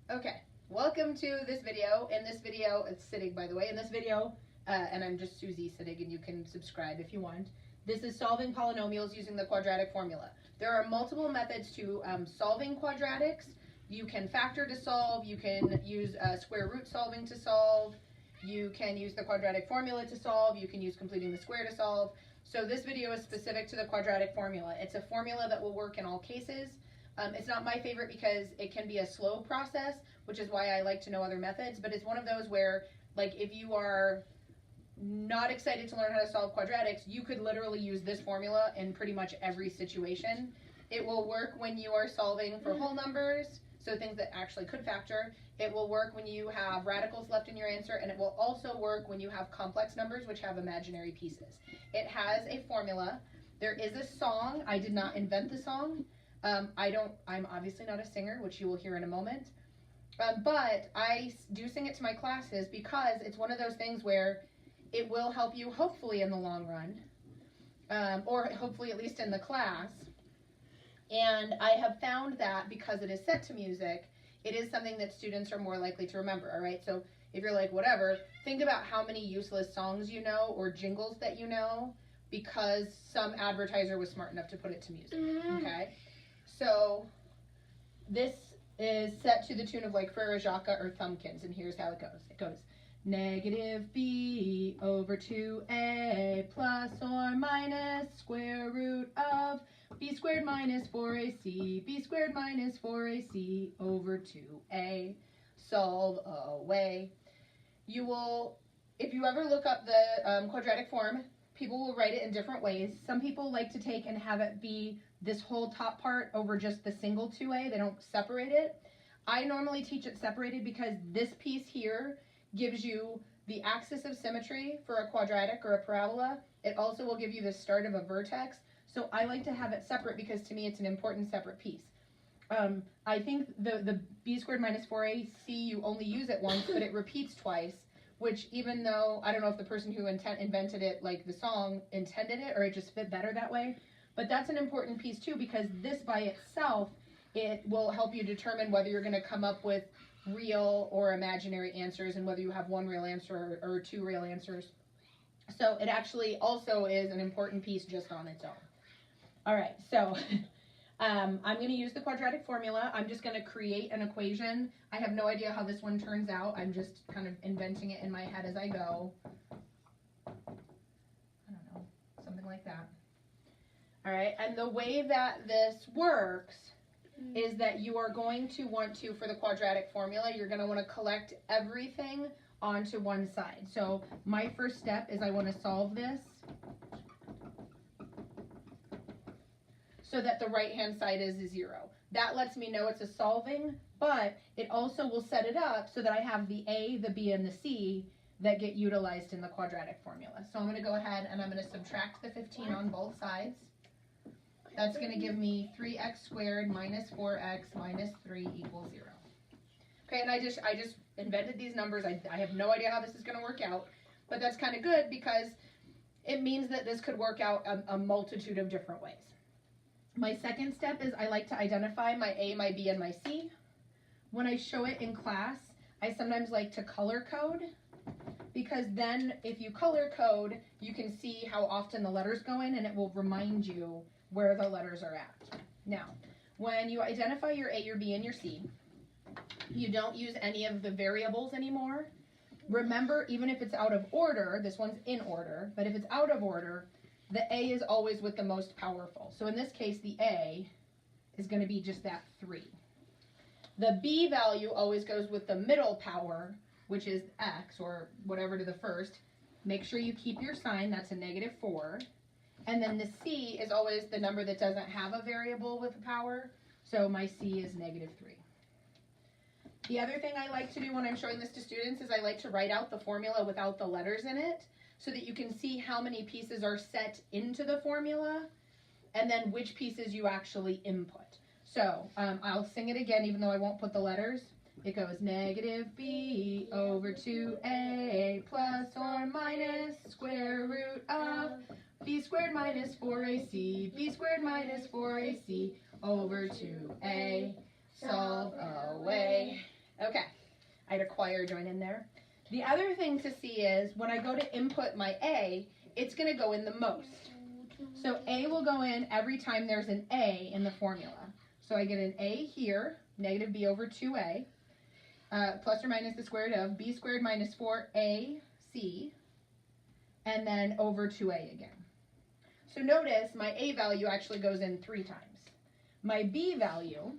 Okay, welcome to this video. In this video, it's Sittig, by the way. In this video, and I'm just Susie Sittig, and you can subscribe if you want. This is solving polynomials using the quadratic formula. There are multiple methods to solving quadratics. You can factor to solve, you can use square root solving to solve, you can use the quadratic formula to solve, you can use completing the square to solve. So this video is specific to the quadratic formula. It's a formula that will work in all cases. It's not my favorite because it can be a slow process, which is why I like to know other methods, but it's one of those where, like, if you are not excited to learn how to solve quadratics, you could literally use this formula in pretty much every situation. It will work when you are solving for whole numbers, so things that actually could factor. It will work when you have radicals left in your answer, and it will also work when you have complex numbers which have imaginary pieces. It has a formula. There is a song. I did not invent the song. I'm obviously not a singer, which you will hear in a moment, but I do sing it to my classes because it's one of those things where it will help you hopefully in the long run, or hopefully at least in the class. And I have found that because it is set to music, it is something that students are more likely to remember, all right? So if you're like, whatever, think about how many useless songs you know or jingles that you know because some advertiser was smart enough to put it to music, okay? So this is set to the tune of like Frere Jacques or Thumbkins, and here's how it goes. It goes negative b over 2a plus or minus square root of b squared minus 4ac, b squared minus 4ac over 2a. Solve away. You will, if you ever look up the quadratic form, people will write it in different ways. Some people like to take and have it be this whole top part over just the single 2a. They don't separate it. I normally teach it separated because this piece here gives you the axis of symmetry for a quadratic or a parabola. It also will give you the start of a vertex. So I like to have it separate because to me it's an important separate piece. I think the b squared minus 4ac, you only use it once, but it repeats twice, which even though, I don't know if the person who invented it, like the song, intended it or it just fit better that way, but that's an important piece too because this by itself, it will help you determine whether you're going to come up with real or imaginary answers and whether you have one real answer or two real answers. So it actually also is an important piece just on its own. All right, so I'm going to use the quadratic formula. I'm just going to create an equation. I have no idea how this one turns out. I'm just kind of inventing it in my head as I go. I don't know, something like that. All right, and the way that this works is that you are going to want to, for the quadratic formula, you're going to want to collect everything onto one side. So my first step is I want to solve this so that the right-hand side is a 0. That lets me know it's a solving, but it also will set it up so that I have the a, the b, and the c that get utilized in the quadratic formula. So I'm going to go ahead and I'm going to subtract the 15 on both sides. That's going to give me 3x squared minus 4x minus 3 equals 0. Okay, and I just invented these numbers. I have no idea how this is going to work out, but that's kind of good because it means that this could work out a multitude of different ways. My second step is I like to identify my a, my b, and my c. When I show it in class, I sometimes like to color code because then if you color code, you can see how often the letters go in and it will remind you where the letters are at. Now, when you identify your a, your b, and your c, you don't use any of the variables anymore. Remember, even if it's out of order, this one's in order, but if it's out of order, the a is always with the most powerful. So in this case, the a is going to be just that 3. The b value always goes with the middle power, which is x, or whatever to the first. Make sure you keep your sign. That's a -4. And then the c is always the number that doesn't have a variable with a power. So my c is -3. The other thing I like to do when I'm showing this to students is I like to write out the formula without the letters in it so that you can see how many pieces are set into the formula and then which pieces you actually input. So I'll sing it again even though I won't put the letters. It goes -b over 2a plus or minus square root of b squared minus 4ac, b squared minus 4ac over 2a. Solve away. Okay, I had a choir join in there. The other thing to see is when I go to input my A, it's going to go in the most. So A will go in every time there's an A in the formula. So I get an A here, negative B over 2A, plus or minus the square root of B squared minus 4AC, and then over 2A again. So notice my A value actually goes in 3 times. My B value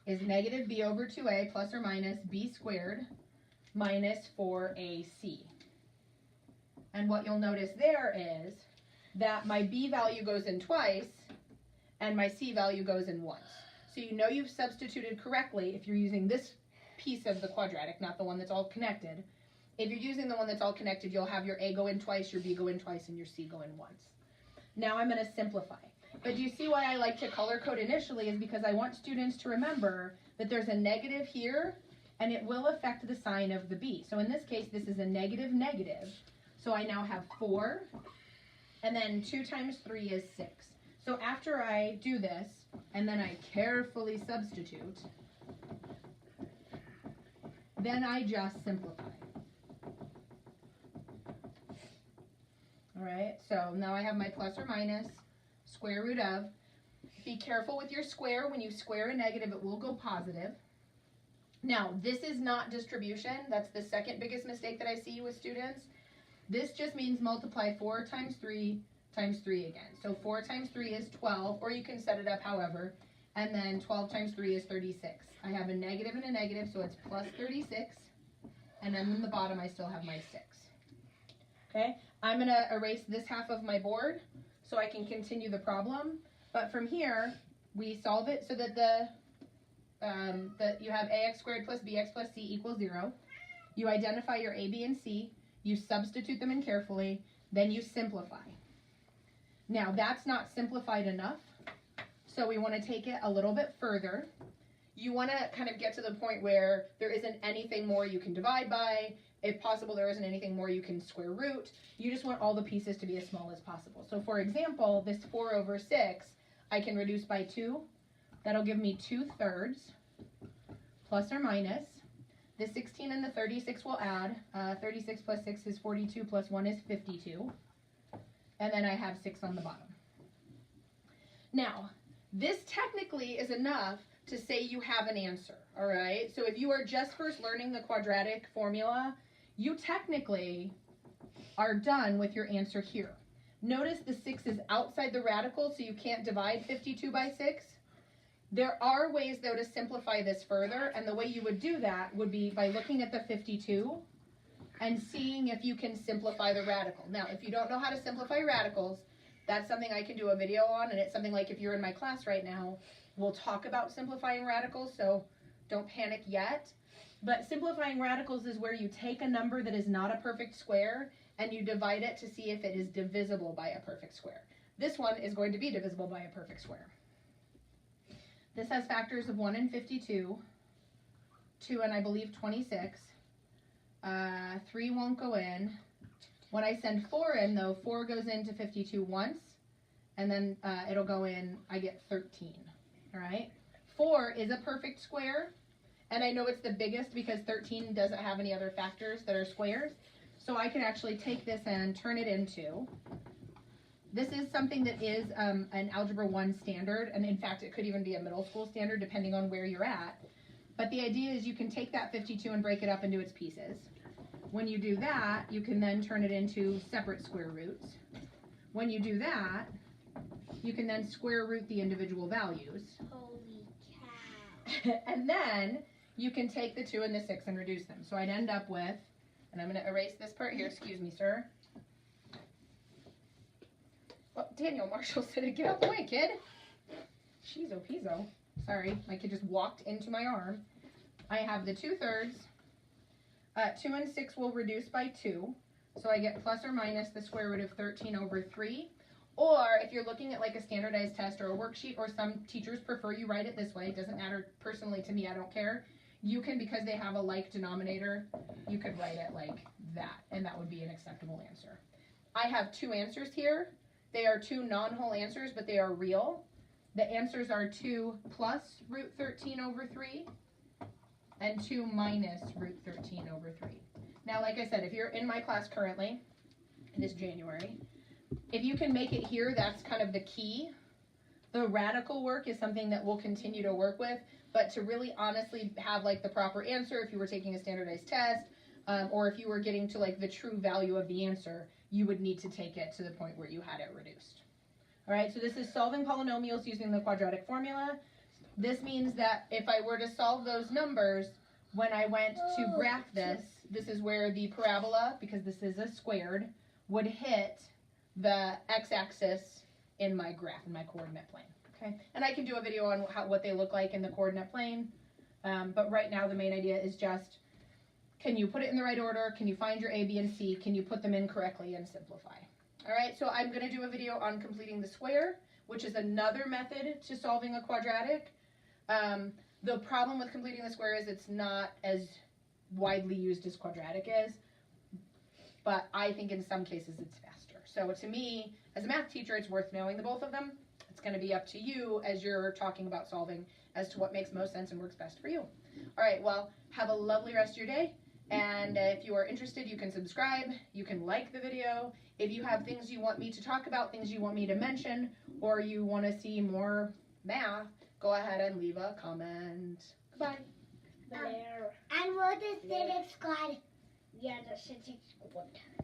is negative B over 2A plus or minus B squared minus 4AC. And what you'll notice there is that my B value goes in twice and my C value goes in once. So you know you've substituted correctly if you're using this piece of the quadratic, not the one that's all connected. If you're using the one that's all connected, you'll have your A go in twice, your B go in twice, and your C go in once. Now I'm going to simplify. But do you see why I like to color code initially is because I want students to remember that there's a negative here and it will affect the sign of the B. So in this case, this is a negative negative. So I now have 4, and then 2 times 3 is 6. So after I do this, and then I carefully substitute, then I just simplify. All right, so now I have my plus or minus square root of. Be careful with your square. When you square a negative, it will go positive. Now, this is not distribution. That's the second biggest mistake that I see with students. This just means multiply 4 times 3 times 3 again. So 4 times 3 is 12, or you can set it up however, and then 12 times 3 is 36. I have a negative and a negative, so it's plus 36, and then in the bottom I still have my 6. Okay, I'm going to erase this half of my board so I can continue the problem, but from here we solve it so that you have ax squared plus bx plus c equals 0. You identify your a, b, and c, you substitute them in carefully, then you simplify. Now that's not simplified enough, so we want to take it a little bit further. You want to kind of get to the point where there isn't anything more you can divide by. If possible, there isn't anything more you can square root. You just want all the pieces to be as small as possible. So for example, this 4 over 6, I can reduce by 2. That'll give me 2/3 plus or minus. The 16 and the 36 will add. 36 plus 6 is 42 plus 1 is 52. And then I have 6 on the bottom. Now, this technically is enough to say you have an answer, all right? So if you are just first learning the quadratic formula, you technically are done with your answer here. Notice the 6 is outside the radical, so you can't divide 52 by 6. There are ways, though, to simplify this further, and the way you would do that would be by looking at the 52 and seeing if you can simplify the radical. Now, if you don't know how to simplify radicals, that's something I can do a video on, and it's something like if you're in my class right now, we'll talk about simplifying radicals, so don't panic yet. But simplifying radicals is where you take a number that is not a perfect square and you divide it to see if it is divisible by a perfect square. This one is going to be divisible by a perfect square. This has factors of 1 and 52, 2 and I believe 26. 3 won't go in. When I send 4 in, though, 4 goes into 52 once, and then it'll go in, I get 13. All right? 4 is a perfect square, and I know it's the biggest because 13 doesn't have any other factors that are squares. So I can actually take this and turn it into, this is something that is an Algebra 1 standard, and in fact it could even be a middle school standard depending on where you're at. But the idea is you can take that 52 and break it up into its pieces. When you do that, you can then turn it into separate square roots. When you do that, you can then square root the individual values. Holy cow. And then you can take the 2 and the 6 and reduce them. So I'd end up with, and I'm going to erase this part here, excuse me, sir. Oh, Daniel Marshall said, get out the way, kid. Shizo Pizo. Sorry, my kid just walked into my arm. I have the 2/3. 2 and 6 will reduce by 2. So I get plus or minus the square root of 13 over 3. Or if you're looking at like a standardized test or a worksheet, or some teachers prefer you write it this way, it doesn't matter personally to me, I don't care. You can, because they have a like denominator, you could write it like that, and that would be an acceptable answer. I have 2 answers here. They are 2 non-whole answers, but they are real. The answers are 2 plus root 13 over 3 and 2 minus root 13 over 3. Now, like I said, if you're in my class currently, it is January, if you can make it here, that's kind of the key. The radical work is something that we'll continue to work with, but to really honestly have like the proper answer, if you were taking a standardized test, or if you were getting to like the true value of the answer, you would need to take it to the point where you had it reduced. All right, so this is solving polynomials using the quadratic formula. This means that if I were to solve those numbers, when I went to graph this, this is where the parabola, because this is a squared, would hit the x-axis in my graph, in my coordinate plane. Okay, and I can do a video on what they look like in the coordinate plane, but right now the main idea is just, can you put it in the right order? Can you find your A, B, and C? Can you put them in correctly and simplify? All right, so I'm going to do a video on completing the square, which is another method to solving a quadratic. The problem with completing the square is it's not as widely used as quadratic is, but I think in some cases it's faster. So to me, as a math teacher, it's worth knowing the both of them. It's going to be up to you as you're talking about solving as to what makes most sense and works best for you. All right, well, have a lovely rest of your day. And if you are interested, you can subscribe, you can like the video. If you have things you want me to talk about, things you want me to mention, or you want to see more math, go ahead and leave a comment. Goodbye. And what is the next card? Yeah, the city's good.